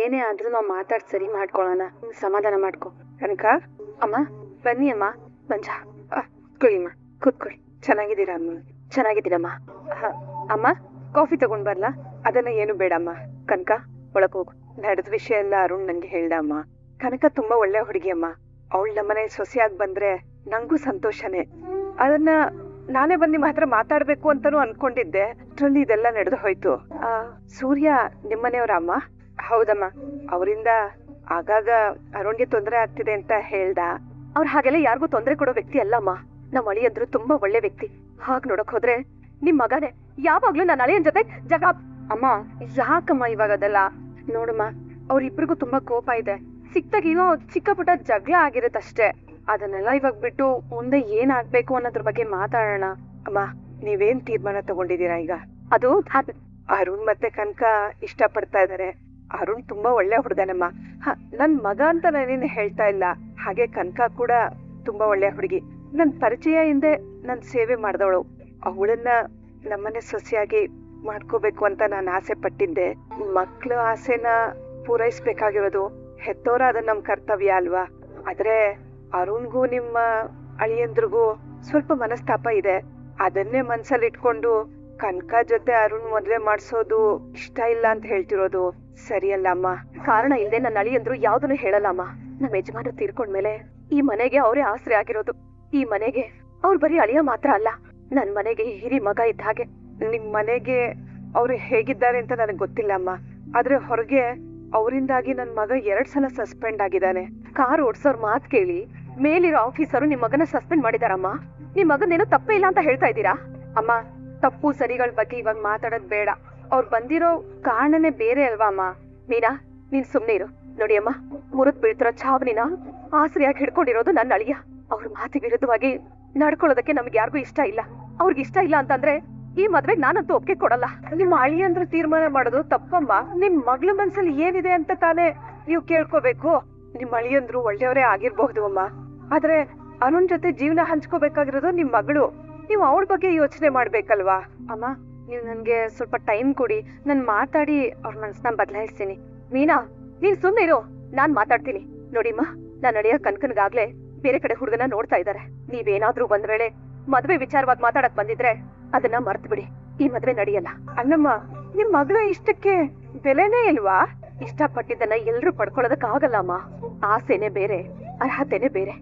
ಏನೇ ಆದ್ರೂ ನಾವು ಮಾತಾಡಿ ಸರಿ ಮಾಡ್ಕೊಳ್ಳೋಣ. ಸಮಾಧಾನ ಮಾಡ್ಕೊ. ಕನಕ ಅಮ್ಮ ಬನ್ನಿ ಅಮ್ಮ. ಮಂಜ ಕೂತ್ಕೊಳ್ಳಿಮ್ಮ, ಕೂತ್ಕೊಳ್ಳಿ. ಚೆನ್ನಾಗಿದ್ದೀರಾ ಅಮ್ಮ? ಚೆನ್ನಾಗಿದ್ದೀರಮ್ಮ. ಅಮ್ಮ ಕಾಫಿ ತಗೊಂಡ್ ಬರ್ಲಾ? ಅದನ್ನ ಏನು ಬೇಡಮ್ಮ. ಕನಕ ಒಳಗ್ ಹೋಗು. ನಡೆದ ವಿಷಯ ಎಲ್ಲ ಅರುಣ್ ನಂಗೆ ಹೇಳ್ದ ಅಮ್ಮ. ಕನಕ ತುಂಬಾ ಒಳ್ಳೆ ಹುಡುಗಿ ಅಮ್ಮ. ಅವಳು ನಮ್ಮನೆ ಸೊಸೆಯಾಗಿ ಬಂದ್ರೆ ನಂಗೂ ಸಂತೋಷನೇ. ಅದನ್ನ ನಾನೇ ಬಂದು ನಿಮ್ಮ ಹತ್ರ ಮಾತಾಡ್ಬೇಕು ಅಂತಾನು ಅನ್ಕೊಂಡಿದ್ದೆ. ಅಷ್ಟ್ರಲ್ಲಿ ಇದೆಲ್ಲ ನಡೆದು ಹೋಯ್ತು. ಸೂರ್ಯ ನಿಮ್ಮನೆಯವರ ಅಮ್ಮ? ಹೌದಮ್ಮ. ಅವರಿಂದ ಆಗಾಗ ಅರುಣ್ಗೆ ತೊಂದರೆ ಆಗ್ತಿದೆ ಅಂತ ಹೇಳ್ದ. ಅವ್ರು ಹಾಗೆಲ್ಲ ಯಾರಿಗೂ ತೊಂದರೆ ಕೊಡೋ ವ್ಯಕ್ತಿ ಅಲ್ಲಮ್ಮ. ನಮ್ಮ ಅಳಿಯಂದ್ರು ತುಂಬಾ ಒಳ್ಳೆ ವ್ಯಕ್ತಿ. ಹಾಗ್ ನೋಡಕ್ ಹೋದ್ರೆ ನಿಮ್ ಮಗನೇ ಯಾವಾಗ್ಲೂ ನನ್ನ ಅಳಿಯನ್ ಜೊತೆ ಜಗ. ಅಮ್ಮ ಯಾಕಮ್ಮ ಇವಾಗ ಅದೆಲ್ಲ? ನೋಡಮ್ಮ, ಅವ್ರಿಬ್ರಿಗೂ ತುಂಬಾ ಕೋಪ ಇದೆ. ಸಿಕ್ತಾಗ ಏನೋ ಚಿಕ್ಕ ಪುಟ್ಟ ಜಗಳ ಆಗಿರುತ್ತಷ್ಟೇ. ಅದನ್ನೆಲ್ಲ ಇವಾಗ ಬಿಟ್ಟು ಮುಂದೆ ಏನಾಗ್ಬೇಕು ಅನ್ನೋದ್ರ ಬಗ್ಗೆ ಮಾತಾಡೋಣ. ಅಮ್ಮ ನೀವೇನ್ ತೀರ್ಮಾನ ತಗೊಂಡಿದೀರಾ ಈಗ? ಅದು ಅರುಣ್ ಮತ್ತೆ ಕನಕ ಇಷ್ಟ ಪಡ್ತಾ ಇದಾರೆ. ಅರುಣ್ ತುಂಬಾ ಒಳ್ಳೆ ಹುಡುಗನಮ್ಮ. ನನ್ ಮಗ ಅಂತ ನಾನೇನು ಹೇಳ್ತಾ ಇಲ್ಲ. ಹಾಗೆ ಕನಕ ಕೂಡ ತುಂಬಾ ಒಳ್ಳೆ ಹುಡುಗಿ. ನನ್ ಪರಿಚಯ ಹಿಂದೆ ನನ್ ಸೇವೆ ಮಾಡ್ದವಳು. ಅವಳನ್ನ ನಮ್ಮನೆ ಸೊಸೆಯಾಗಿ ಮಾಡ್ಕೋಬೇಕು ಅಂತ ನಾನು ಆಸೆ ಪಟ್ಟಿದ್ದೆ. ಮಕ್ಳ ಆಸೆನ ಪೂರೈಸ್ಬೇಕಾಗಿರೋದು ಹೆತ್ತೋರ ಅದ ನಮ್ ಕರ್ತವ್ಯ ಅಲ್ವಾ? ಆದ್ರೆ ಅರುಣ್ಗೂ ನಿಮ್ಮ ಅಳಿಯಂದ್ರಿಗೂ ಸ್ವಲ್ಪ ಮನಸ್ತಾಪ ಇದೆ. ಅದನ್ನೇ ಮನ್ಸಲ್ಲಿ ಇಟ್ಕೊಂಡು ಕನಕ ಜೊತೆ ಅರುಣ್ ಮದ್ವೆ ಮಾಡ್ಸೋದು ಇಷ್ಟ ಇಲ್ಲ ಅಂತ ಹೇಳ್ತಿರೋದು ಸರಿಯಲ್ಲ ಅಮ್ಮ. ಕಾರಣ ಇಲ್ದೆ ನನ್ನ ಅಳಿಯಂದ್ರು ಯಾವ್ದನ್ನು ಹೇಳಲ್ಲ ಅಮ್ಮ. ನಮ್ಮ ಯಜಮಾನ ತೀರ್ಕೊಂಡ್ಮೇಲೆ ಈ ಮನೆಗೆ ಅವರೇ ಆಸರೆ ಆಗಿರೋದು. ಈ ಮನೆಗೆ ಅವ್ರು ಬರೀ ಅಳಿಯ ಮಾತ್ರ ಅಲ್ಲ, ನನ್ ಮನೆಗೆ ಹಿರಿ ಮಗ ಇದ್ದ ಹಾಗೆ. ನಿಮ್ ಮನೆಗೆ ಅವ್ರು ಹೇಗಿದ್ದಾರೆ ಅಂತ ನನಗೆ ಗೊತ್ತಿಲ್ಲ ಅಮ್ಮ. ಆದ್ರೆ ಹೊರಗೆ ಅವರಿಂದಾಗಿ ನನ್ ಮಗ 2 ಸಲ ಸಸ್ಪೆಂಡ್ ಆಗಿದ್ದಾನೆ. ಕಾರ್ ಓಡ್ಸೋರ್ ಮಾತ್ ಕೇಳಿ ಮೇಲಿರೋ ಆಫೀಸರು ನಿಮ್ ಮಗನ ಸಸ್ಪೆಂಡ್ ಮಾಡಿದಾರಮ್ಮ. ನಿಮ್ ಮಗನೇನೋ ತಪ್ಪೇ ಇಲ್ಲ ಅಂತ ಹೇಳ್ತಾ ಇದ್ದೀರಾ? ಅಮ್ಮ ತಪ್ಪು ಸರಿಗಳ ಬಗ್ಗೆ ಇವಾಗ ಮಾತಾಡೋದ್ ಬೇಡ. ಅವ್ರು ಬಂದಿರೋ ಕಾರಣನೇ ಬೇರೆ ಅಲ್ವಾ ಅಮ್ಮ. ಮೀನಾ ನೀನ್ ಸುಮ್ನೆ ಇರು. ನೋಡಿ ಅಮ್ಮ, ಮುರಿದ್ ಬೀಳ್ತಿರೋ ಛಾವಣಿನ ಆಸರಿಯಾಗಿ ಹಿಡ್ಕೊಂಡಿರೋದು ನನ್ನ ಅಳಿಯ. ಅವ್ರ ಮಾತಿ ವಿರುದ್ಧವಾಗಿ ನಡ್ಕೊಳ್ಳೋದಕ್ಕೆ ನಮ್ಗೆ ಯಾರಿಗೂ ಇಷ್ಟ ಇಲ್ಲ. ಅವ್ರಿಗೆ ಇಷ್ಟ ಇಲ್ಲ ಅಂತಂದ್ರೆ ಈ ಮದ್ವೆಗ್ ನಾನಂತೂ ಒಪ್ಪಿಗೆ ಕೊಡಲ್ಲ. ನಿಮ್ಮ ಅಳಿಯಂದ್ರು ತೀರ್ಮಾನ ಮಾಡೋದು ತಪ್ಪಮ್ಮ. ನಿಮ್ ಮಗ್ಳ ಮನ್ಸಲ್ಲಿ ಏನಿದೆ ಅಂತ ತಾನೇ ನೀವು ಕೇಳ್ಕೋಬೇಕು. ನಿಮ್ ಅಳಿಯಂದ್ರು ಒಳ್ಳೆಯವರೇ ಆಗಿರ್ಬಹುದು ಅಮ್ಮ. ಆದ್ರೆ ಅರುಣ್ ಜೊತೆ ಜೀವನ ಹಂಚ್ಕೋಬೇಕಾಗಿರೋದು ನಿಮ್ ಮಗಳು. ನೀವು ಅವಳ ಬಗ್ಗೆ ಯೋಚನೆ ಮಾಡ್ಬೇಕಲ್ವಾ? ಅಮ್ಮ ನೀವು ನನ್ಗೆ ಸ್ವಲ್ಪ ಟೈಮ್ ಕೊಡಿ. ನಾನ್ ಮಾತಾಡಿ ಅವ್ರ ಮನ್ಸನ್ನ ಬದಲಾಯಿಸ್ತೀನಿ. ಮೀನಾ ನೀನ್ ಸುಮ್ನೆ ಇರು, ನಾನ್ ಮಾತಾಡ್ತೀನಿ. ನೋಡಿಮ್ಮ, ನಾನ್ ಅಳಿಯ ಕನ್ಕನ್ಗಾಗ್ಲೇ ಬೇರೆ ಕಡೆ ಹುಡುಗನ ನೋಡ್ತಾ ಇದ್ದಾರೆ. ನೀವೇನಾದ್ರೂ ಒಂದ್ ವೇಳೆ ಮದ್ವೆ ವಿಚಾರವಾಗಿ ಮಾತಾಡಕ್ ಬಂದಿದ್ರೆ ಅದನ್ನ ಮರ್ತು ಬಿಡಿ. ಈ ಮದ್ವೆ ನಡೆಯಲ್ಲ. ಅಣ್ಣಮ್ಮ ನಿಮ್ ಮಗಳ ಇಷ್ಟಕ್ಕೆ ಬೆಲೆನೇ ಇಲ್ವಾ? ಇಷ್ಟಪಟ್ಟಿದ್ದನ್ನ ಎಲ್ರು ಪಡ್ಕೊಳ್ಳೋದಕ್ ಆಗಲ್ಲ ಅಮ್ಮ. ಆಸೆನೆ ಬೇರೆ, ಅರ್ಹತೆನೆ ಬೇರೆ.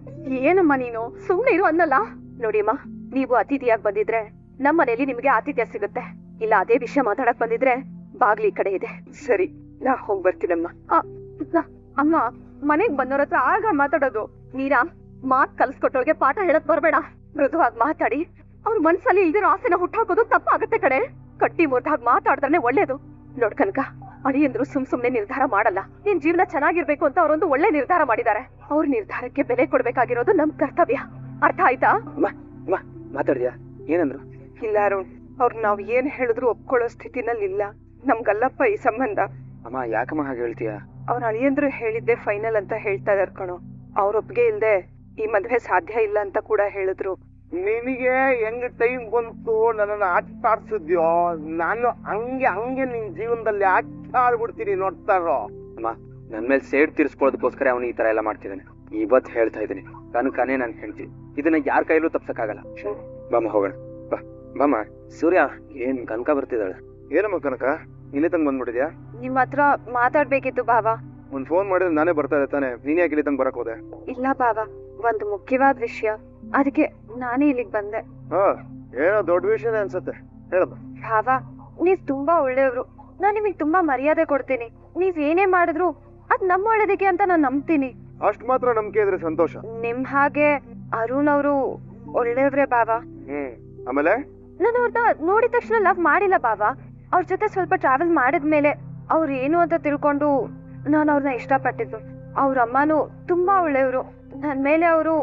ಏನಮ್ಮ ನೀನು ಸುಮ್ನೆ ಇರು ಅನ್ನಲ್ಲ. ನೋಡಿಮ್ಮ, ನೀವು ಅತಿಥಿಯಾಗಿ ಬಂದಿದ್ರೆ ನಮ್ಮ ಮನೇಲಿ ನಿಮ್ಗೆ ಆತಿಥ್ಯ ಸಿಗುತ್ತೆ. ಇಲ್ಲ ಅದೇ ವಿಷಯ ಮಾತಾಡಕ್ ಬಂದಿದ್ರೆ ಬಾಗ್ಲಿ ಈ ಕಡೆ ಇದೆ. ಸರಿ, ನಾ ಹೋಗ್ ಬರ್ತೀನಮ್ಮ. ಅಮ್ಮ ಮನೆಗ್ ಬಂದವ್ರ ಹತ್ರ ಆಗ ಮಾತಾಡೋದು. ನೀರಾ ಮಾತ್ ಕಲ್ಸ್ಕೊಟ್ಟವ್ರಿಗೆ ಪಾಠ ಹೇಳಕ್ ಬರ್ಬೇಡ. ಮೃದುವಾಗಿ ಮಾತಾಡಿ ಅವ್ರ ಮನ್ಸಲ್ಲಿ ಇಲ್ದಿರೋ ಆಸೆನ ಹುಟ್ಟಾಕೋದು ತಪ್ಪಾಗತ್ತೆ ಕಡೆ. ಕಟ್ಟಿ ಮುರ್ದಾಗ್ ಮಾತಾಡಿದ್ರೆ ಒಳ್ಳೇದು. ನೋಡ್ ಕನಕ, ಅಳಿಯಂದ್ರು ಸುಮ್ನೆ ನಿರ್ಧಾರ ಮಾಡಲ್ಲ. ನಿನ್ ಜೀವನ ಚೆನ್ನಾಗಿರ್ಬೇಕು ಅಂತ ಅವರೊಂದು ಒಳ್ಳೆ ನಿರ್ಧಾರ ಮಾಡಿದ್ದಾರೆ. ಅವ್ರ ನಿರ್ಧಾರಕ್ಕೆ ಬೆಲೆ ಕೊಡ್ಬೇಕಾಗಿರೋದು ನಮ್ ಕರ್ತವ್ಯ. ಅರ್ಥ ಆಯ್ತಾ? ಮಾತಾಡಿದ್ಯಾ? ಏನಂದ್ರು? ಇಲ್ಲ ಅರುಣ್, ಅವ್ರು ನಾವ್ ಏನ್ ಹೇಳಿದ್ರು ಒಪ್ಕೊಳ್ಳೋ ಸ್ಥಿತಿನಲ್ಲಿ ಇಲ್ಲ. ನಮ್ಗಲ್ಲಪ್ಪ ಈ ಸಂಬಂಧ. ಅಮ್ಮ ಯಾಕಮ್ಮ ಹಾಗೆ ಹೇಳ್ತೀಯ? ಅವ್ರ ಅಳಿಯಂದ್ರು ಹೇಳಿದ್ದೆ ಫೈನಲ್ ಅಂತ ಹೇಳ್ತಾ ಇದಾರ್ ಕಣೋ. ಅವ್ರ ಒಪ್ಪಿಗೆ ಇಲ್ದೆ ಈ ಮದ್ವೆ ಸಾಧ್ಯ ಇಲ್ಲ ಅಂತ ಕೂಡ ಹೇಳಿದ್ರು. ನಿನಗೆ ಹೆಂಗ್ ಟೈಮ್ ಬಂತು ನನ್ನನ್ನು ಆಟ ಆಡ್ಸಿದ್ಯೋ, ನಾನು ಹಂಗೆ ನಿನ್ ಜೀವನದಲ್ಲಿ ಆಟ ಆಡ್ಬಿಡ್ತೀನಿ ನೋಡ್ತಾರೋ. ಅಮ್ಮ ನನ್ ಮೇಲೆ ಸೇಡ್ ತೀರ್ಸ್ಕೊಳ್ಳೋದಕ್ಕೋಸ್ಕರ ಅವನು ಈ ತರ ಎಲ್ಲ ಮಾಡ್ತಿದ್ದಾನೆ. ಇವತ್ ಹೇಳ್ತಾ ಇದ್ದೀನಿ, ಕನಕನೇ ನನ್ ಹೆಂಡ್ತಿ. ಇದನ್ನ ಯಾರ ಕೈಲೂ ತಪ್ಸಕ್ಕಾಗಲ್ಲ. ಬಮ್ಮ ಹೋಗೋಣ. ಬಮ್ಮ. ಸೂರ್ಯ, ಏನ್ ಕನಕ ಬರ್ತಿದ್ದಾಳೆ? ಏನಮ್ಮ ಕನಕ, ಇಲ್ಲೇ ತಂಗ್ ಬಂದ್ಬಿಟ್ಟಿದ್ಯಾ? ನಿಮ್ ಹತ್ರ ಮಾತಾಡ್ಬೇಕಿತ್ತು ಬಾವ. ಒಂದ್ ಫೋನ್ ಮಾಡಿದ್ರೆ ನಾನೇ ಬರ್ತಾ ಇದ್ದೆ ತಾನೆ, ನೀನ್ ಯಾಕೆ ಇಲ್ಲಿ ತಂಗ್ ಬರಕ್ ಹೋದೆ? ಇಲ್ಲ ಬಾವ, ಒಂದು ಮುಖ್ಯವಾದ ವಿಷಯ, ಅದಕ್ಕೆ ನಾನೇ ಇಲ್ಲಿಗೆ ಬಂದೆ. ಏನೋ ದೊಡ್ಡ ವಿಷಯನೇ ಅನ್ಸತ್ತೆ, ಹೇಳಮ್ಮ. ಭಾವ, ನೀವ್ ತುಂಬಾ ಒಳ್ಳೆಯವ್ರು. ನಾನ್ ನಿಮಗ್ ತುಂಬಾ ಮರ್ಯಾದೆ ಕೊಡ್ತೀನಿ. ನೀವ್ ಏನೇ ಮಾಡಿದ್ರು ಅದ್ ನಮ್ಮ ಒಳ್ಳೇದಕ್ಕೆ ಅಂತ ನಾನ್ ನಂಬ್ತೀನಿ. ಅಷ್ಟ್ ಮಾತ್ರ ನಂಬಿಕೆ ಇದ್ರೆ ಸಂತೋಷ. ನಿಮ್ ಹಾಗೆ ಅರುಣ್ ಅವರು ಒಳ್ಳೆಯವ್ರೆ ಬಾವ. ಆಮೇಲೆ ನಾನು ಅವ್ರನ್ನ ನೋಡಿದ ತಕ್ಷಣ ಲವ್ ಮಾಡಿಲ್ಲ ಬಾವ. ಅವ್ರ ಜೊತೆ ಸ್ವಲ್ಪ ಟ್ರಾವೆಲ್ ಮಾಡಿದ್ಮೇಲೆ ಅವ್ರು ಏನು ಅಂತ ತಿಳ್ಕೊಂಡು ನಾನು ಅವ್ರನ್ನ ಇಷ್ಟಪಟ್ಟಿದ್ದು. ಅವ್ರ ಅಮ್ಮನೂ ತುಂಬಾ ಒಳ್ಳೆಯವರು. ನನ್ ಮೇಲೆ ಅವರು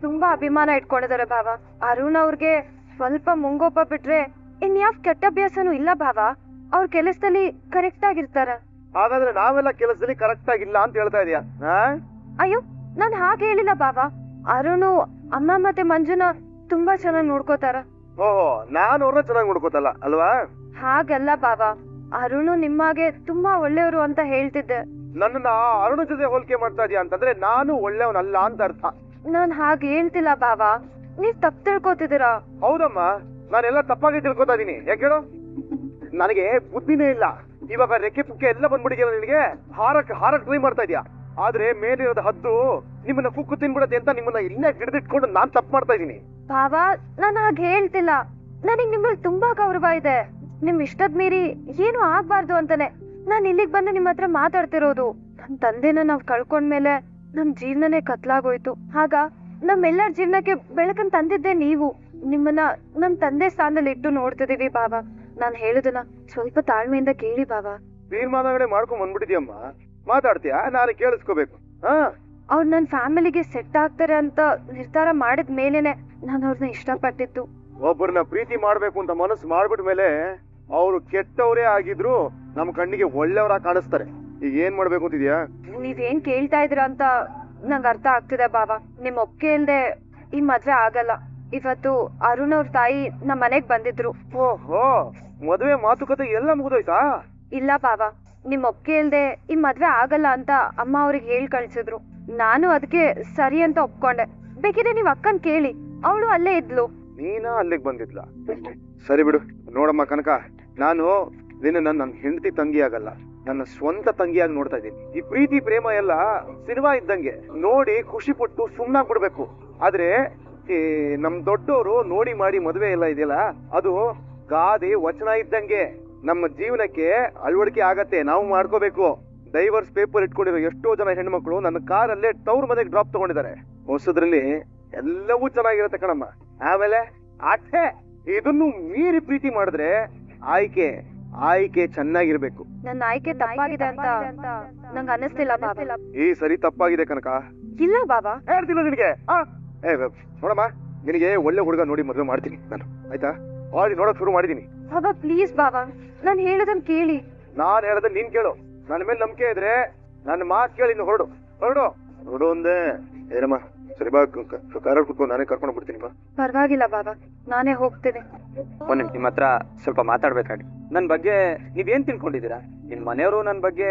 ತುಂಬಾ ಅಭಿಮಾನ ಇಟ್ಕೊಂಡಿದ್ದಾರೆ ಭಾವ. ಅರುಣ್ ಅವ್ರಿಗೆ ಸ್ವಲ್ಪ ಮುಂಗೋಪ ಬಿಟ್ರೆ ಇನ್ಯಾವ್ ಕೆಟ್ಟ ಅಭ್ಯಾಸನೂ ಇಲ್ಲ ಭಾವ. ಅವ್ರ ಕೆಲಸದಲ್ಲಿ ಕರೆಕ್ಟ್ ಆಗಿರ್ತಾರ. ಹಾಗಾದ್ರೆ ನಾವೆಲ್ಲ ಕೆಲಸದಲ್ಲಿ ಕರೆಕ್ಟ್ ಆಗಿಲ್ಲ ಅಂತ ಹೇಳ್ತಾ ಇದೀಯಾ? ಅಯ್ಯೋ, ನಾನ್ ಹಾಗೆ ಹೇಳಿಲ್ಲ ಭಾವ. ಅರುಣು ಅಮ್ಮ ಮತ್ತೆ ಮಂಜುನ ತುಂಬಾ ಚೆನ್ನಾಗಿ ನೋಡ್ಕೋತಾರ. ಓಹೋ, ನಾನು ಅವ್ರನ್ನ ಚೆನ್ನಾಗಿ ನೋಡ್ಕೋತಲ್ಲ ಅಲ್ವಾ? ಹಾಗಲ್ಲ ಭಾವ, ಅರುಣು ನಿಮ್ಮಾಗೆ ತುಂಬಾ ಒಳ್ಳೆಯವರು ಅಂತ ಹೇಳ್ತಿದ್ದೆ. ನನ್ನನ್ನ ಅರುಣ ಜೊತೆ ಹೋಲಿಕೆ ಮಾಡ್ತಾ ಇದೀಯ ಅಂತಂದ್ರೆ ನಾನು ಒಳ್ಳೆಯವನಲ್ಲ ಅಂತ ಅರ್ಥ. ನಾನ್ ಹಾಗೆ ಹೇಳ್ತಿಲ್ಲ ಬಾವ, ನೀವ್ ತಪ್ಪು ತಿಳ್ಕೊತಿದ್ದೀರಾ. ಹೌದಮ್ಮ, ನಾನೆಲ್ಲ ತಪ್ಪಾಗಿ ತಿಳ್ಕೊತಾ ಇದೀನಿ. ಯಾಕೆ ಹೇಳು? ನನಗೆ ಬುದ್ಧಿನೇ ಇಲ್ಲ. ಇವಾಗ ರೆಕ್ಕೆ ಪುಕ್ಕೆ ಎಲ್ಲ ಬಂದ್ಬಿಟ್ಟಿದ್ಯಲ್ಲ ನಿನಗೆ. ಹಾರಕ್ ಟ್ರೈ ಮಾಡ್ತಾ ಇದೀಯಾ, ಆದ್ರೆ ಮೇಲಿರೋದ ಹದ್ದು ನಿಮ್ಮನ್ನ ಕುಕ್ಕು ತಿನ್ಬಿಡತ್ತೆ ಅಂತ ನಿಮ್ಮನ್ನ ಇಲ್ಲೇ ಹಿಡಿದಿಟ್ಕೊಂಡು ನಾನ್ ತಪ್ಪು ಮಾಡ್ತಾ ಇದೀನಿ. ಬಾವ, ನಾನ್ ಹಾಗೆ ಹೇಳ್ತಿಲ್ಲ. ನನಗ್ ನಿಮ್ಮಲ್ಲಿ ತುಂಬಾ ಗೌರವ ಇದೆ. ನಿಮ್ ಇಷ್ಟದ್ ಮೀರಿ ಏನು ಆಗ್ಬಾರ್ದು ಅಂತಾನೆ ನಾನ್ ಇಲ್ಲಿಗ್ ಬಂದು ನಿಮ್ ಹತ್ರ ಮಾತಾಡ್ತಿರೋದು. ನಮ್ ತಂದೆನ ನಾವ್ ಕಳ್ಕೊಂಡ್ಮೇಲೆ ನಮ್ ಜೀವನನೇ ಕತ್ಲಾಗೋಯ್ತು. ಆಗ ನಮ್ಮೆಲ್ಲರ ಜೀವನಕ್ಕೆ ಬೆಳಕನ್ ತಂದಿದ್ದೆ ನೀವು. ನಿಮ್ಮನ್ನ ನಮ್ ತಂದೆ ಸ್ಥಾನದಲ್ಲಿ ಇಟ್ಟು ನೋಡ್ತಿದೀವಿ ಬಾವ. ನಾನ್ ಹೇಳುದನ್ನ ಸ್ವಲ್ಪ ತಾಳ್ಮೆಯಿಂದ ಕೇಳಿ ಬಾವ. ತೀರ್ಮಾನಗಳೇ ಮಾಡ್ಕೊಂಡ್ ಬಂದ್ಬಿಟ್ಟಿದ್ಯಮ್ಮ, ಮಾತಾಡ್ತೀಯಾ? ನಾನು ಕೇಳಿಸ್ಕೋಬೇಕು. ಅವ್ರು ನನ್ ಫ್ಯಾಮಿಲಿಗೆ ಸೆಟ್ ಆಗ್ತಾರೆ ಅಂತ ನಿರ್ಧಾರ ಮಾಡಿದ ಮೇಲೆನೆ ನಾನು ಅವ್ರನ್ನ ಇಷ್ಟಪಟ್ಟಿದ್ದು. ಒಬ್ಬರನ್ನ ಪ್ರೀತಿ ಮಾಡ್ಬೇಕು ಅಂತ ಮನಸ್ಸು ಮಾಡ್ಬಿಟ್ಮೇಲೆ ಅವ್ರು ಕೆಟ್ಟವರೇ ಆಗಿದ್ರು ನಮ್ ಕಣ್ಣಿಗೆ ಒಳ್ಳೆಯವರಾಗಿ ಕಾಣಿಸ್ತಾರೆ. ಈಗ ಏನ್ ಮಾಡ್ಬೇಕು ಅಂತಿದ್ಯಾ? ನೀವೇನ್ ಕೇಳ್ತಾ ಇದ್ರ ಅಂತ ನಂಗ್ ಅರ್ಥ ಆಗ್ತಿದೆ ಬಾವ. ನಿಮ್ ಒಪ್ಪಿಗೆ ಇಲ್ದೆ ಈ ಮದ್ವೆ ಆಗಲ್ಲ. ಇವತ್ತು ಅರುಣ್ ಅವ್ರ ತಾಯಿ ನಮ್ ಮನೆಗ್ ಬಂದಿದ್ರು. ಓಹೋ, ಮದುವೆ ಮಾತುಕತೆ ಎಲ್ಲ ಮುಗಿದೋಯ್ತಾ? ಇಲ್ಲ ಬಾವ, ನಿಮ್ ಒಪ್ಪಿಗೆ ಇಲ್ದೆ ಈ ಮದ್ವೆ ಆಗಲ್ಲ ಅಂತ ಅಮ್ಮ ಅವ್ರಿಗೆ ಹೇಳ್ ಕಳ್ಸಿದ್ರು. ನಾನು ಅದಕ್ಕೆ ಸರಿ ಅಂತ ಒಪ್ಕೊಂಡೆ. ಬೇಕಿದ್ರೆ ನೀವ್ ಅಕ್ಕನ್ ಕೇಳಿ, ಅವಳು ಅಲ್ಲೇ ಇದ್ಲು. ನೀನಾ ಅಲ್ಲಿಗೆ ಬಂದಿದ್ಲ? ಸರಿ ಬಿಡು. ನೋಡಮ್ಮ ಕನಕ, ನಾನು ನಿನ್ನ ನನ್ನ ಹೆಂಡತಿ ತಂಗಿ ಆಗಲ್ಲ, ನನ್ನ ಸ್ವಂತ ತಂಗಿಯಾಗಿ ನೋಡ್ತಾ ಇದ್ದೀನಿ. ಈ ಪ್ರೀತಿ ಪ್ರೇಮ ಎಲ್ಲ ಸಿನಿಮಾ ಇದ್ದಂಗೆ, ನೋಡಿ ಖುಷಿ ಪಟ್ಟು ಸುಮ್ಮನಾಗ್ಬಿಡ್ಬೇಕು. ಆದ್ರೆ ಈ ನಮ್ ದೊಡ್ಡವರು ನೋಡಿ ಮಾಡಿ ಮದುವೆ ಎಲ್ಲ ಇದೆಯಲ್ಲ, ಅದು ಗಾದೆ ವಚನ ಇದ್ದಂಗೆ. ನಮ್ಮ ಜೀವನಕ್ಕೆ ಅಳವಡಿಕೆ ಆಗತ್ತೆ, ನಾವು ಮಾಡ್ಕೋಬೇಕು. ಡೈವರ್ಸ್ ಪೇಪರ್ ಇಟ್ಕೊಂಡಿರೋ ಎಷ್ಟೋ ಜನ ಹೆಣ್ಮಕ್ಳು ನನ್ನ ಕಾರಲ್ಲೇ ತವ್ರ ಮನೆಗೆ ಡ್ರಾಪ್ ತಗೊಂಡಿದ್ದಾರೆ. ಹೊಸದ್ರಲ್ಲಿ ಎಲ್ಲವೂ ಚೆನ್ನಾಗಿರತ್ತೆ ಕಣಮ್ಮ. ಆಮೇಲೆ ಅಷ್ಟೇ, ಇದನ್ನು ಮೀರಿ ಪ್ರೀತಿ ಮಾಡಿದ್ರೆ ಆಯ್ಕೆ ಚೆನ್ನಾಗಿರ್ಬೇಕು. ನನ್ನ ಆಯ್ಕೆ ತಪ್ಪಾಗಿದೆ ಅಂತ ನಂಗೆ ಅನ್ನಿಸ್ತಿಲ್ಲ ಬಾಬಾ. ಈ ಸರಿ ತಪ್ಪಾಗಿದೆ ಕನಕ. ಇಲ್ಲ ಬಾಬಾ, ಹೇಳ್ತಿಲ್ಲ ನಿನಗೆ. ನೋಡಮ್ಮ, ನಿನಗೆ ಒಳ್ಳೆ ಹುಡುಗ ನೋಡಿ ಮದುವೆ ಮಾಡ್ತೀನಿ ನಾನು, ಆಯ್ತಾ? ಆಲ್ರೆಡಿ ನೋಡಕ್ ಶುರು ಮಾಡಿದೀನಿ. ಬಾಬಾ ಪ್ಲೀಸ್ ಬಾಬಾ, ನಾನು ಹೇಳೋದನ್ನ ಕೇಳಿ. ನಾನ್ ಹೇಳೋದನ್ನ ನೀನ್ ಕೇಳು. ನನ್ನ ಮೇಲೆ ನಂಬಿಕೆ ಇದ್ರೆ ನನ್ನ ಮಾತು ಕೇಳಿ ಇನ್ನು ಹೊರಡು ಒಂದೇ. ಏನಮ್ಮ, ಸರಿ ಬಾ, ಕಾರಲ್ಲಿ ಕುತ್ಕೊಂಡು ನಾನೇ ಕರ್ಕೊಂಡು ಬಿಡ್ತೀನಿ ಬಾ. ಪರವಾಗಿಲ್ಲ ಬಾಬಾ, ನಾನೇ ಹೋಗ್ತೀನಿ. ಒಂದ್ ನಿಮ್ ಹತ್ರ ಸ್ವಲ್ಪ ಮಾತಾಡ್ಬೇಕಾಗಿ. ನನ್ ಬಗ್ಗೆ ನೀವೇನ್ ತಿಳ್ಕೊಂಡಿದ್ದೀರಾ? ನಿಮ್ ಮನೆಯವರು ನನ್ ಬಗ್ಗೆ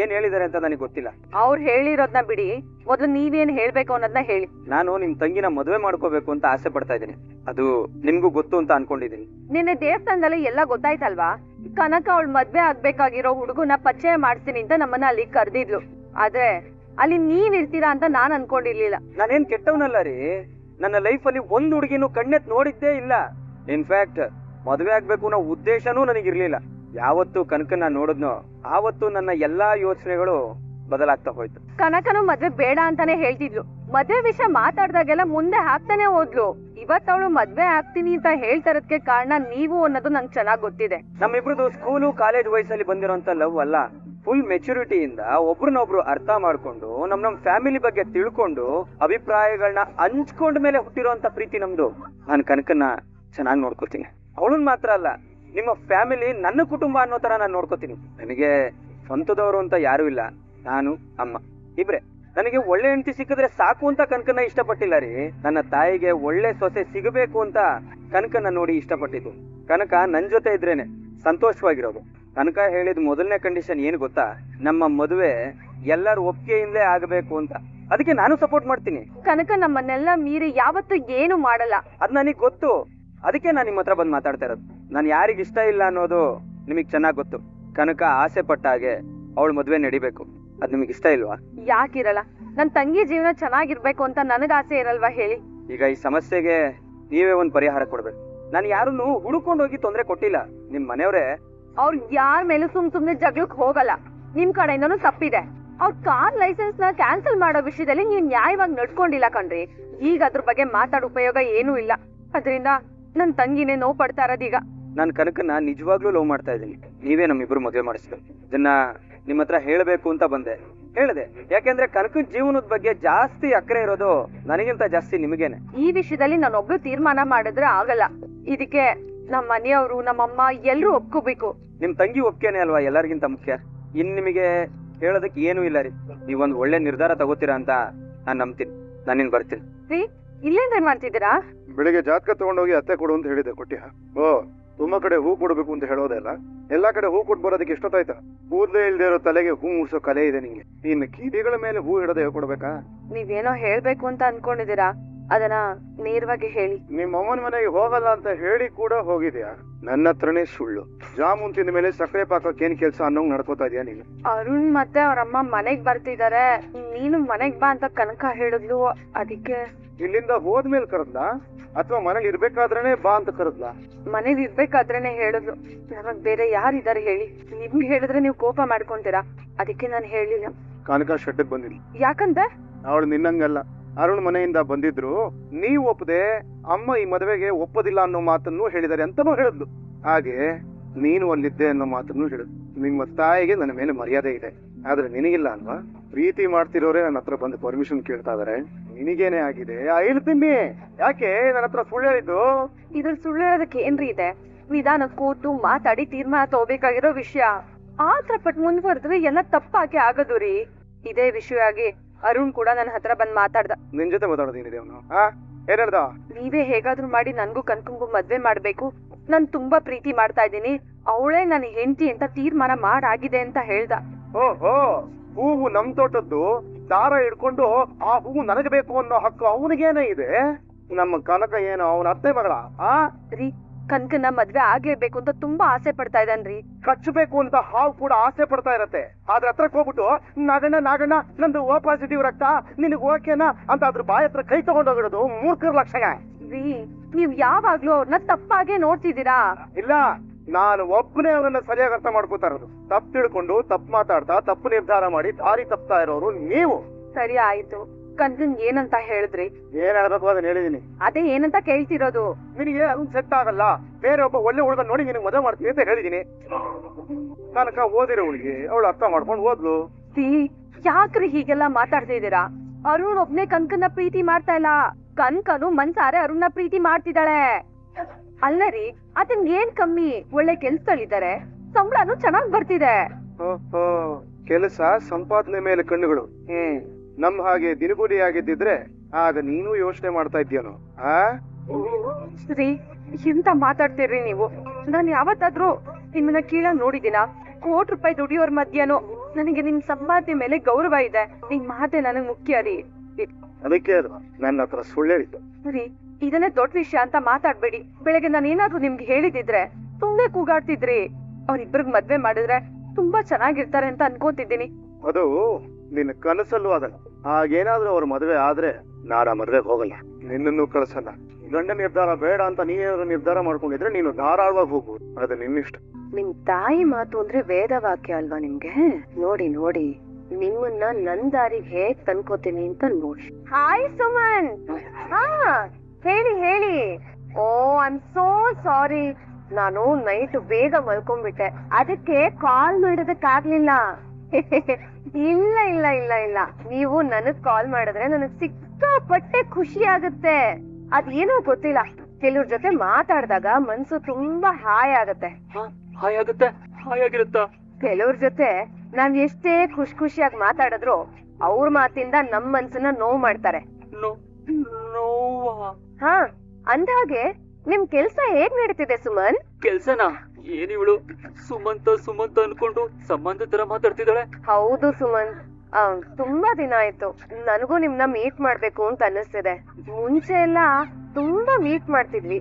ಏನ್ ಹೇಳಿದಾರೆ ಅಂತ ನನಗೆ ಗೊತ್ತಿಲ್ಲ. ಅವ್ರು ಹೇಳಿರೋದ್ನ ಬಿಡಿ, ಮೊದ್ಲು ನೀವೇನ್ ಹೇಳ್ಬೇಕು ಅನ್ನೋದನ್ನ ಹೇಳಿ. ನಾನು ನಿಮ್ ತಂಗಿನ ಮದುವೆ ಮಾಡ್ಕೋಬೇಕು ಅಂತ ಆಸೆ ಪಡ್ತಾ ಇದ್ದೀನಿ. ಅದು ನಿಮ್ಗೂ ಗೊತ್ತು ಅಂತ ಅನ್ಕೊಂಡಿದೀನಿ. ನಿನ್ನೆ ದೇವಸ್ಥಾನದಲ್ಲಿ ಎಲ್ಲ ಗೊತ್ತಾಯ್ತಲ್ವಾ? ಕನಕ ಅವಳು ಮದ್ವೆ ಆಗ್ಬೇಕಾಗಿರೋ ಹುಡುಗನ ಪರಿಚಯ ಮಾಡ್ತೀನಿ ಅಂತ ನಮ್ಮನ್ನ ಅಲ್ಲಿ ಕರ್ದಿದ್ಲು. ಆದ್ರೆ ಅಲ್ಲಿ ನೀವ್ ಇರ್ತೀರಾ ಅಂತ ನಾನ್ ಅನ್ಕೊಂಡಿರ್ಲಿಲ್ಲ. ನಾನೇನ್ ಕೆಟ್ಟವನಲ್ಲ ರೀ. ನನ್ನ ಲೈಫಲ್ಲಿ ಒಂದ್ ಹುಡುಗಿನೂ ಕಣ್ಣೆತ್ ನೋಡಿದ್ದೇ ಇಲ್ಲ. ಇನ್ಫ್ಯಾಕ್ಟ್ ಮದುವೆ ಆಗ್ಬೇಕು ಅನ್ನೋ ಉದ್ದೇಶನೂ ನನಗಿರ್ಲಿಲ್ಲ. ಯಾವತ್ತು ಕನಕನ್ನ ನೋಡಿದ್ನೋ ಆವತ್ತು ನನ್ನ ಎಲ್ಲಾ ಯೋಚನೆಗಳು ಬದಲಾಗ್ತಾ ಹೋಯ್ತು. ಕನಕನು ಮದ್ವೆ ಬೇಡ ಅಂತಾನೆ ಹೇಳ್ತಿದ್ಲು. ಮದ್ವೆ ವಿಷಯ ಮಾತಾಡ್ದಾಗೆಲ್ಲ ಮುಂದೆ ಹಾಕ್ತಾನೆ ಹೋದ್ಲು. ಇವತ್ತು ಅವಳು ಮದ್ವೆ ಆಗ್ತೀನಿ ಅಂತ ಹೇಳ್ತಾರದಕ್ಕೆ ಕಾರಣ ನೀವು ಅನ್ನೋದು ನಂಗೆ ಚೆನ್ನಾಗ್ ಗೊತ್ತಿದೆ. ನಮ್ಮಿಬ್ರದ್ದು ಸ್ಕೂಲು ಕಾಲೇಜ್ ವಯಸ್ಸಲ್ಲಿ ಬಂದಿರೋಂತ ಲವ್ ಅಲ್ಲ. ಫುಲ್ ಮೆಚುರಿಟಿಯಿಂದ ಒಬ್ರನ್ನೊಬ್ರು ಅರ್ಥ ಮಾಡ್ಕೊಂಡು ನಮ್ ಫ್ಯಾಮಿಲಿ ಬಗ್ಗೆ ತಿಳ್ಕೊಂಡು ಅಭಿಪ್ರಾಯಗಳನ್ನ ಹಂಚ್ಕೊಂಡ ಮೇಲೆ ಹುಟ್ಟಿರೋಂತ ಪ್ರೀತಿ ನಮ್ದು. ನಾನು ಕನಕನ್ನ ಚೆನ್ನಾಗಿ ನೋಡ್ಕೋತೀನಿ. ಅವಳನ್ ಮಾತ್ರ ಅಲ್ಲ, ನಿಮ್ಮ ಫ್ಯಾಮಿಲಿ ನನ್ನ ಕುಟುಂಬ ಅನ್ನೋ ತರ ನಾನು ನೋಡ್ಕೋತೀನಿ. ನನಗೆ ಸ್ವಂತದವರು ಅಂತ ಯಾರು ಇಲ್ಲ. ನಾನು, ಅಮ್ಮ ಇಬ್ರೆ. ನನಗೆ ಒಳ್ಳೆ ಹೆಂಡತಿ ಸಿಕ್ಕಿದ್ರೆ ಸಾಕು ಅಂತ ಕನಕನ್ನ ಇಷ್ಟಪಟ್ಟಿಲ್ಲ ರೀ. ನನ್ನ ತಾಯಿಗೆ ಒಳ್ಳೆ ಸೊಸೆ ಸಿಗಬೇಕು ಅಂತ ಕನಕನ್ನ ನೋಡಿ ಇಷ್ಟಪಟ್ಟಿದ್ದು. ಕನಕ ನನ್ ಜೊತೆ ಇದ್ರೇನೆ ಸಂತೋಷವಾಗಿರೋದು. ಕನಕ ಹೇಳಿದ ಮೊದಲನೇ ಕಂಡೀಷನ್ ಏನು ಗೊತ್ತಾ? ನಮ್ಮ ಮದುವೆ ಎಲ್ಲರ ಒಪ್ಪಿಗೆಯಿಂದಲೇ ಆಗಬೇಕು ಅಂತ. ಅದಕ್ಕೆ ನಾನು ಸಪೋರ್ಟ್ ಮಾಡ್ತೀನಿ. ಕನಕ ನಮ್ಮನ್ನೆಲ್ಲ ಮೀರಿ ಯಾವತ್ತೂ ಏನು ಮಾಡಲ್ಲ. ಅದ್ ನನಗ್ ಗೊತ್ತು. ಅದಕ್ಕೆ ನಾನು ನಿಮ್ಮ ಹತ್ರ ಬಂದು ಮಾತಾಡ್ತಾ ಇರೋದು. ನಾನು ಯಾರಿಗ ಇಷ್ಟ ಇಲ್ಲ ಅನ್ನೋದು ನಿಮಗ್ ಚೆನ್ನಾಗ್ ಗೊತ್ತು. ಕನಕ ಆಸೆ ಪಟ್ಟ ಹಾಗೆ ಅವಳ ಮದ್ವೆ ನಡಿಬೇಕು. ಅದ್ ನಿಮಗ್ ಇಷ್ಟ ಇಲ್ವಾ? ಯಾಕಿರಲ್ಲ, ನನ್ ತಂಗಿ ಜೀವನ ಚೆನ್ನಾಗಿರ್ಬೇಕು ಅಂತ ನನಗ ಆಸೆ ಇರಲ್ವಾ ಹೇಳಿ? ಈಗ ಈ ಸಮಸ್ಯೆಗೆ ನೀವೇ ಒಂದ್ ಪರಿಹಾರ ಕೊಡ್ಬೇಕು. ನಾನು ಯಾರನ್ನು ಹುಡುಕೊಂಡು ಹೋಗಿ ತೊಂದರೆ ಕೊಟ್ಟಿಲ್ಲ. ನಿಮ್ ಮನೆಯವ್ರೆ ಅವ್ರ ಯಾರ ಮೇಲೂ ಸುಮ್ನೆ ಜಗಳಕ್ ಹೋಗಲ್ಲ. ನಿಮ್ ಕಡೆಯಿಂದನೂ ತಪ್ಪಿದೆ. ಅವ್ರ ಕಾರ್ ಲೈಸೆನ್ಸ್ ನ ಕ್ಯಾನ್ಸಲ್ ಮಾಡೋ ವಿಷಯದಲ್ಲಿ ನೀವ್ ನ್ಯಾಯವಾಗಿ ನಡ್ಕೊಂಡಿಲ್ಲ ಕಣ್ರಿ. ಈಗ ಅದ್ರ ಬಗ್ಗೆ ಮಾತಾಡೋ ಉಪಯೋಗ ಏನೂ ಇಲ್ಲ. ಅದರಿಂದ ನನ್ ತಂಗಿನೇ ನೋವು ಪಡ್ತಾ ಇರೋದೀಗ. ನಾನು ಕನಕನ್ನ ನಿಜವಾಗ್ಲೂ ಲವ್ ಮಾಡ್ತಾ ಇದ್ದೀನಿ. ನೀವೇ ನಮ್ಮಿಬ್ರು ಮದುವೆ ಮಾಡಿಸ್ಬೇಕು. ಇದನ್ನ ನಿಮ್ಮ ಹತ್ರ ಹೇಳ್ಬೇಕು ಅಂತ ಬಂದೆ. ಹೇಳಿದೆ ಯಾಕೆಂದ್ರೆ ಕನಕನ್ ಜೀವನದ ಬಗ್ಗೆ ಜಾಸ್ತಿ ಅಕ್ಕರೆ ಇರೋದು ನನಗಿಂತ ಜಾಸ್ತಿ ನಿಮಗೇನೆ. ಈ ವಿಷಯದಲ್ಲಿ ನಾನೊಬ್ಳು ತೀರ್ಮಾನ ಮಾಡಿದ್ರೆ ಆಗಲ್ಲ. ಇದಕ್ಕೆ ನಮ್ಮ ಮನೆಯವರು, ನಮ್ಮಮ್ಮ ಎಲ್ರೂ ಒಪ್ಕೋಬೇಕು. ನಿಮ್ ತಂಗಿ ಒಪ್ಕೇನೆ ಅಲ್ವಾ ಎಲ್ಲರಿಗಿಂತ ಮುಖ್ಯ. ಇನ್ ನಿಮಗೆ ಹೇಳೋದಕ್ಕೆ ಏನೂ ಇಲ್ಲ ರೀ. ನೀವೊಂದು ಒಳ್ಳೆ ನಿರ್ಧಾರ ತಗೋತೀರಾ ಅಂತ ನಾನ್ ನಂಬ್ತೀನಿ. ನಾನಿನ್ ಬರ್ತೀನಿ. ರೀ, ಇಲ್ಲೇನ್ ಮಾಡ್ತಿದ್ದೀರಾ? ಬೆಳಿಗ್ಗೆ ಜಾತಕ ತಗೊಂಡೋಗಿ ಅತ್ತೆ ಕೊಡು ಅಂತ ಹೇಳಿದೆ, ಕೊಟ್ಟಿಯಾ? ಓ, ತುಂಬಾ ಕಡೆ ಹೂ ಕೊಡ್ಬೇಕು ಅಂತ ಹೇಳೋದಲ್ಲ, ಎಲ್ಲಾ ಕಡೆ ಹೂ ಕೊಟ್ಟು ಬರೋದಕ್ಕೆ ಎಷ್ಟೊತ್ತಾಯ್ತಾ? ಕೂದಲೇ ಇಲ್ದೇ ಇರೋ ತಲೆಗೆ ಹೂ ಮುಡ್ಸೋ ಕಲೆ ಇದೆ ನಿಂಗೆ, ಇನ್ನು ಕಿವಿಗಳ ಮೇಲೆ ಹೂ ಇಡೋದೇ ಹೇಳ್ಕೊಡ್ಬೇಕಾ? ನೀವೇನೋ ಹೇಳ್ಬೇಕು ಅಂತ ಅನ್ಕೊಂಡಿದೀರಾ, ಅದನ್ನ ನೇರವಾಗಿ ಹೇಳಿ. ನಿಮ್ಮ ಅಮ್ಮನ ಮನೆಗೆ ಹೋಗಲ್ಲ ಅಂತ ಹೇಳಿ ಕೂಡ ಹೋಗಿದ್ಯಾ? ನನ್ನ ಹತ್ರನೇ ಸುಳ್ಳು. ಜಾಮೂನ್ ತಿಂದ ಮೇಲೆ ಸಕ್ಕರೆ ಪಾಕಕ್ಕೆ ಏನ್ ಕೆಲ್ಸ ಅನ್ನೋಂಗ್ ನಡ್ಕೋತಾ ಇದೀಯ ನೀನು? ಅರುಣ್ ಮತ್ತೆ ಅವ್ರಮ್ಮ ಮನೆಗ್ ಬರ್ತಿದಾರೆ, ನೀನು ಮನೆಗ್ ಬಾ ಅಂತ ಕನಕ ಹೇಳಿದ್ಲು, ಅದಕ್ಕೆ. ಇಲ್ಲಿಂದ ಹೋದ್ಮೇಲೆ ಕರೆದ್ಲಾ ಅಥವಾ ಮನೇಲಿ ಇರ್ಬೇಕಾದ್ರೇನೆ ಬಾ ಅಂತ ಕರೆದ್ಲಾ? ಮನೇಲಿ ಇರ್ಬೇಕಾದ್ರೇನೆ ಹೇಳಿದ್ಲು. ನಮಗ್ ಬೇರೆ ಯಾರಿದ್ದಾರೆ ಹೇಳಿ? ನಿಮ್ಗೆ ಹೇಳಿದ್ರೆ ನೀವು ಕೋಪ ಮಾಡ್ಕೊಂತೀರಾ, ಅದಕ್ಕೆ ನಾನು ಹೇಳಿಲ್ಲ. ಕನಕ ಶೆಡ್ಗೆ ಬಂದಿಲ್ಲ. ಯಾಕಂದ್ರೆ ಅವಳು ನಿನ್ನಂಗಲ್ಲ. ಅರುಣ್ ಮನೆಯಿಂದ ಬಂದಿದ್ರು, ನೀವ್ ಒಪ್ಪದೆ ಅಮ್ಮ ಈ ಮದುವೆಗೆ ಒಪ್ಪದಿಲ್ಲ ಅನ್ನೋ ಮಾತನ್ನು ಹೇಳಿದಾರೆ ಅಂತಾನೂ ಹೇಳಿದ್ಲು. ಹಾಗೆ ನೀನು ಅಲ್ಲಿದ್ದೆ ಅನ್ನೋ ಮಾತನ್ನು ಹೇಳಿದ್ಲು. ನಿಮ್ಮ ತಾಯಿಗೆ ನನ್ನ ಮೇಲೆ ಮರ್ಯಾದೆ ಇದೆ, ಆದ್ರೆ ನಿನಗಿಲ್ಲ ಅಲ್ವಾ? ಪ್ರೀತಿ ಮಾಡ್ತಿರೋರೆ ನನ್ನ ಹತ್ರ ಬಂದು ಪರ್ಮಿಷನ್ ಕೇಳ್ತಾ ಇದಾರೆ, ನಿನಗೇನೆ ಆಗಿದೆ? ಹೇಳ್ತೀನಿ, ಯಾಕೆ ನನ್ನ ಹತ್ರ ಸುಳ್ಳು ಹೇಳಿದ್ದು? ಇದ್ರ ಸುಳ್ಳು ಹೇಳೋದಕ್ಕೆ ಏನ್ರಿ ಇದೆ? ವಿಧಾನ ಕೂತು ಮಾತಾಡಿ ತೀರ್ಮಾನ ತಗೋಬೇಕಾಗಿರೋ ವಿಷಯ. ಆತರ ಪಟ್ ಮುಂದುವರೆದ್ರೆ ಎಲ್ಲ ತಪ್ಪಾಗಿ ಆಗೋದು ರೀ. ಇದೇ ವಿಷಯ ಆಗಿ ಅರುಣ್ ಕೂಡ ನನ್ನ ಹತ್ರ ಬಂದ್ ಮಾತಾಡ್ದ. ನಿನ್ ಜೊತೆ ಮಾತಾಡೋದೇನಿದೆ ಅವನು? ಏನ್ ಹೇಳ್ದ? ನೀವೇ ಹೇಗಾದ್ರೂ ಮಾಡಿ ನನ್ಗೂ ಕನ್ಕಂಗೂ ಮದ್ವೆ ಮಾಡ್ಬೇಕು, ನಾನ್ ತುಂಬಾ ಪ್ರೀತಿ ಮಾಡ್ತಾ ಇದ್ದೀನಿ, ಅವಳೇ ನನ್ನ ಹೆಂಡತಿ ಅಂತ ತೀರ್ಮಾನ ಮಾಡಾಗಿದೆ ಅಂತ ಹೇಳ್ದ. ಓಹೋ, ಹೂವು ನಮ್ ತೋಟದ್ದು, ದಾರ ಹಿಡ್ಕೊಂಡು ಆ ಹೂವು ನನಗೆ ಬೇಕು ಅನ್ನೋ ಹಕ್ಕು ಅವನಿಗೇನೇ ಇದೆ. ನಮ್ಮ ಕನಕ ಏನು ಅವನ ಅತ್ತೆ ಮಗಳ? ರೀ, ಕನಕನ ಮದ್ವೆ ಆಗ್ಲೇಬೇಕು ಅಂತ ತುಂಬಾ ಆಸೆ ಪಡ್ತಾ ಇದ್ದಾನ್ರಿ. ಕಚ್ಚಬೇಕು ಅಂತ ಹಾವು ಕೂಡ ಆಸೆ ಪಡ್ತಾ ಇರತ್ತೆ, ಆದ್ರೆ ಹತ್ರಕ್ ಹೋಗ್ಬಿಟ್ಟು ನಾಗಣ್ಣ ನಂದು ಓ ಪಾಸಿಟಿವ್ ರಕ್ತ, ನಿನಗ್ ಓಕೆನಾ ಅಂತ ಅದ್ರ ಬಾಯಿ ಹತ್ರ ಕೈ ತಗೊಂಡೋಗಿಡೋದು ಮೂರ್ಖರ ಲಕ್ಷಣ. ರೀ, ನೀವ್ ಯಾವಾಗ್ಲೂ ಅವ್ರನ್ನ ತಪ್ಪಾಗೆ ನೋಡ್ತಿದ್ದೀರಾ. ಇಲ್ಲ, ನಾನು ಒಬ್ಬನೇ ಅವರನ್ನ ಸರಿಯಾಗಿ ಅರ್ಥ ಮಾಡ್ಕೋತಾ ಇರೋದು. ತಪ್ಪು ತಿಳ್ಕೊಂಡು ತಪ್ಪು ಮಾತಾಡ್ತಾ ತಪ್ಪು ನಿರ್ಧಾರ ಮಾಡಿ ದಾರಿ ತಪ್ತಾ ಇರೋರು ನೀವು. ಸರಿ ಆಯ್ತು, ಕನ್ಕನ್ ಏನಂತ ಹೇಳಿದ್ರಿ? ಏನ್ ಹೇಳ್ಬೇಕು ಅದನ್ನ ಹೇಳಿದೀನಿ. ಅದೇ ಏನಂತ ಕೇಳ್ತಿರೋದು? ನಿನಗೆ ಅದನ್ನ ಸೆಟ್ ಆಗಲ್ಲ, ಬೇರೆ ಒಬ್ಬ ಒಳ್ಳೆ ಹುಡುಗ ನೋಡಿ ನಿನಗೆ ಮದುವೆ ಮಾಡ್ತೀನಿ ಅಂತ ಹೇಳಿದೀನಿ. ಕನಕ ಓದಿರೋ ಹುಡುಗಿ, ಅವಳು ಅರ್ಥ ಮಾಡ್ಕೊಂಡು ಓದ್ಲು. ಯಾಕ್ರಿ ಹೀಗೆಲ್ಲ ಮಾತಾಡ್ತಿದ್ದೀರಾ? ಅರುಣ್ ಒಬ್ನೇ ಕನ್ಕನ್ನ ಪ್ರೀತಿ ಮಾಡ್ತಾ ಇಲ್ಲ, ಕನ್ಕನು ಮನ್ಸಾರೆ ಅರುಣ್ನ ಪ್ರೀತಿ ಮಾಡ್ತಿದ್ದಾಳೆ. ಅಲ್ಲ ರೀ, ಅದನ್ ಏನ್ ಕಮ್ಮಿ, ಒಳ್ಳೆ ಕೆಲ್ಸಗಳಿದ್ದಾರೆ, ಸಂಬಳನು ಚೆನ್ನಾಗ್ ಬರ್ತಿದೆ. ಕೆಲಸ ಸಂಪಾದನೆ ಮೇಲೆ ಕಣ್ಣುಗಳು. ನಮ್ ಹಾಗೆ ದಿನಗೂಲಿ ಆಗಿದ್ದಿದ್ರೆ ಆಗ ನೀನು ಯೋಚನೆ ಮಾಡ್ತಾ ಇದ್ಯಾನೋ? ರೀ, ಎಂತ ಮಾತಾಡ್ತೀರ್ರಿ ನೀವು? ನಾನ್ ಯಾವತ್ತಾದ್ರೂ ನಿಮ್ಮನ್ನ ಕೀಳಾಗ್ ನೋಡಿದೀನ? ₹1,00,00,000 ದುಡಿಯೋರ್ ಮಧ್ಯಾಹ್ನ ನನಗೆ ನಿಮ್ ಸಂಪಾದನೆ ಮೇಲೆ ಗೌರವ ಇದೆ, ನಿಮ್ ಮಾತೆ ನನಗ್ ಮುಖ್ಯ ರೀ. ಅದಕ್ಕೆ ನನ್ನ ಹತ್ರ ಸುಳ್ಳು ಹೇಳಿದ್ದು. ರೀ, ಇದನ್ನೇ ದೊಡ್ಡ ವಿಷಯ ಅಂತ ಮಾತಾಡ್ಬೇಡಿ. ಬೆಳಗ್ಗೆ ನಾನು ಏನಾದ್ರೂ ನಿಮ್ಗೆ ಹೇಳಿದಿದ್ರೆ ಸುಮ್ನೆ ಕೂಗಾಡ್ತಿದ್ರಿ. ಅವ್ರಿಬ್ರಿಗೆ ಮದ್ವೆ ಮಾಡಿದ್ರೆ ತುಂಬಾ ಚೆನ್ನಾಗಿರ್ತಾರೆ ಅಂತ ಅನ್ಕೋತಿದ್ದೀನಿ. ಅದು ನಿನ್ನ ಕನಸಲ್ಲೂ ಆಗಲ್ಲ. ಹಾಗೇನಾದ್ರೂ ಅವ್ರ ಮದ್ವೆ ಆದ್ರೆ ನಾನು ಆ ಮದ್ವೆಗೆ ಹೋಗಲ್ಲ, ನಿನ್ನನ್ನು ಕಳ್ಸಲ್ಲ. ಗಂಡ ನಿರ್ಧಾರ ಬೇಡ ಅಂತ ನೀನೇನಾದ್ರು ನಿರ್ಧಾರ ಮಾಡ್ಕೊಂಡಿದ್ರೆ ನೀನು ಧಾರಾಳವಾಗಿ ಹೋಗ್ಬೋದು, ಅದು ನಿನ್ನಿಷ್ಟ. ನಿಮ್ ತಾಯಿ ಮಾತು ಅಂದ್ರೆ ವೇದವಾಕ್ಯ ಅಲ್ವಾ ನಿಮ್ಗೆ? ನೋಡಿ ನೋಡಿ, ನಿಮ್ಮನ್ನ ನನ್ ದಾರಿಗೆ ಹೇಗ್ ತಂದ್ಕೋತೀನಿ ಅಂತ ನೋಡಿ. ಹಾಯ್ ಸುಮನ್. ಹೇಳಿ ಹೇಳಿ. ಓ, ಐ ಆಮ್ ಸೋ ಸಾರಿ, ನಾನು ನೈಟ್ ಬೇಗ ಮಲ್ಕೊಂಡ್ಬಿಟ್ಟೆ, ಅದಕ್ಕೆ ಕಾಲ್ ಮಾಡೋದಕ್ಕಾಗ್ಲಿಲ್ಲ. ಇಲ್ಲ ಇಲ್ಲ ಇಲ್ಲ ಇಲ್ಲ, ನೀವು ನನಗ್ ಕಾಲ್ ಮಾಡಿದ್ರೆ ನನಗ್ ಸಿಕ್ಕಾಪಟ್ಟೆ ಖುಷಿ ಆಗುತ್ತೆ. ಅದೇನೋ ಗೊತ್ತಿಲ್ಲ, ಕೆಲವ್ರ ಜೊತೆ ಮಾತಾಡಿದಾಗ ಮನ್ಸು ತುಂಬಾ ಹಾಯ್ ಆಗತ್ತೆ. ಕೆಲವ್ರ ಜೊತೆ ನಾವ್ ಎಷ್ಟೇ ಖುಷಿಯಾಗಿ ಮಾತಾಡಿದ್ರು ಅವ್ರ ಮಾತಿಂದ ನಮ್ ಮನ್ಸನ್ನ ನೋವು ಮಾಡ್ತಾರೆ. ಹಾ, ಅಂದ್ಹಾಗೆ ನಿಮ್ ಕೆಲ್ಸ ಹೇಗ್ ನಡೀತಿದೆ ಸುಮನ್? ಕೆಲ್ಸನಾ? ಏನಿವಳು ಸುಮಂತ ಅನ್ಕೊಂಡು ಸಂಬಂಧ ತರ ಮಾತಾಡ್ತಿದ್ದಾಳೆ. ಹೌದು ಸುಮನ್, ತುಂಬಾ ದಿನ ಆಯ್ತು, ನನಗೂ ನಿಮ್ನ ಮೀಟ್ ಮಾಡ್ಬೇಕು ಅಂತ ಅನ್ನಿಸ್ತಿದೆ. ಮುಂಚೆ ಎಲ್ಲ ತುಂಬಾ ಮೀಟ್ ಮಾಡ್ತಿದ್ವಿ,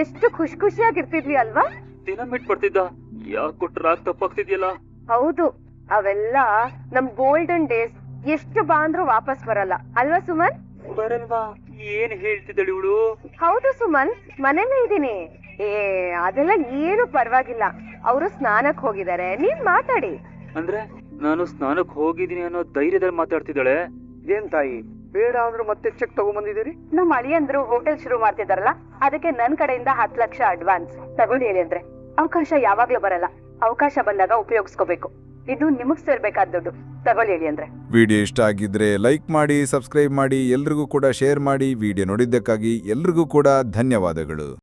ಎಷ್ಟು ಖುಷಿಯಾಗಿರ್ತಿದ್ವಿ ಅಲ್ವಾ? ದಿನ ಮೀಟ್ ಮಾಡ್ತಿದ್ದ, ಯಾಕೆ ಕೊಟ್ರಾಗ್ ತಪ್ಪಾಗ್ತಿದ್ಯಲ್ಲ? ಹೌದು, ಅವೆಲ್ಲ ನಮ್ ಗೋಲ್ಡನ್ ಡೇಸ್. ಎಷ್ಟು ಬಾ ಅಂದ್ರೂ ವಾಪಸ್ ಬರಲ್ಲ ಅಲ್ವಾ ಸುಮನ್? ಬರಲ್ವಾ? ಏನ್ ಹೇಳ್ತಿದ್ದಾಳೆ ಇವಳು? ಹೌದು ಸುಮನ್, ಮನೇಲೇ ಇದೀನಿ. ಅದೆಲ್ಲ ಏನು ಪರವಾಗಿಲ್ಲ, ಅವರು ಸ್ನಾನಕ್ ಹೋಗಿದ್ದಾರೆ, ನೀವ್ ಮಾತಾಡಿ. ಅಂದ್ರೆ ನಾನು ಸ್ನಾನಕ್ ಹೋಗಿದೀನಿ ಅನ್ನೋ ಧೈರ್ಯದಲ್ಲಿ ಮಾತಾಡ್ತಿದ್ದಾಳೆ. ಏನ್ ತಾಯಿ, ಬೇಡ ಅಂದ್ರು ಮತ್ತೆ ಚೆಕ್ ತಗೊಂಡ್ಬಂದಿದ್ದೀರಿ? ನಮ್ ಅಳಿಯಂದ್ರು ಹೋಟೆಲ್ ಶುರು ಮಾಡ್ತಿದಾರಲ್ಲ, ಅದಕ್ಕೆ ನನ್ ಕಡೆಯಿಂದ 10 ಲಕ್ಷ ಅಡ್ವಾನ್ಸ್ ತಗೊಂಡು ಹೇಳಿ ಅಂದ್ರೆ. ಅವಕಾಶ ಯಾವಾಗ್ಲೂ ಬರಲ್ಲ, ಅವಕಾಶ ಬಂದಾಗ ಉಪಯೋಗಿಸ್ಕೋಬೇಕು. ಇದು ನಿಮಗ್ ಸೇರ್ಬೇಕಾದ ದುಡ್ಡು, ತಗೊಳ್ಳಿ ಹೇಳಿ ಅಂದ್ರೆ. ವಿಡಿಯೋ ಇಷ್ಟ ಆಗಿದ್ರೆ ಲೈಕ್ ಮಾಡಿ, ಸಬ್ಸ್ಕ್ರೈಬ್ ಮಾಡಿ, ಎಲ್ರಿಗೂ ಕೂಡ ಶೇರ್ ಮಾಡಿ. ವಿಡಿಯೋ ನೋಡಿದ್ದಕ್ಕಾಗಿ ಎಲ್ರಿಗೂ ಕೂಡ ಧನ್ಯವಾದಗಳು.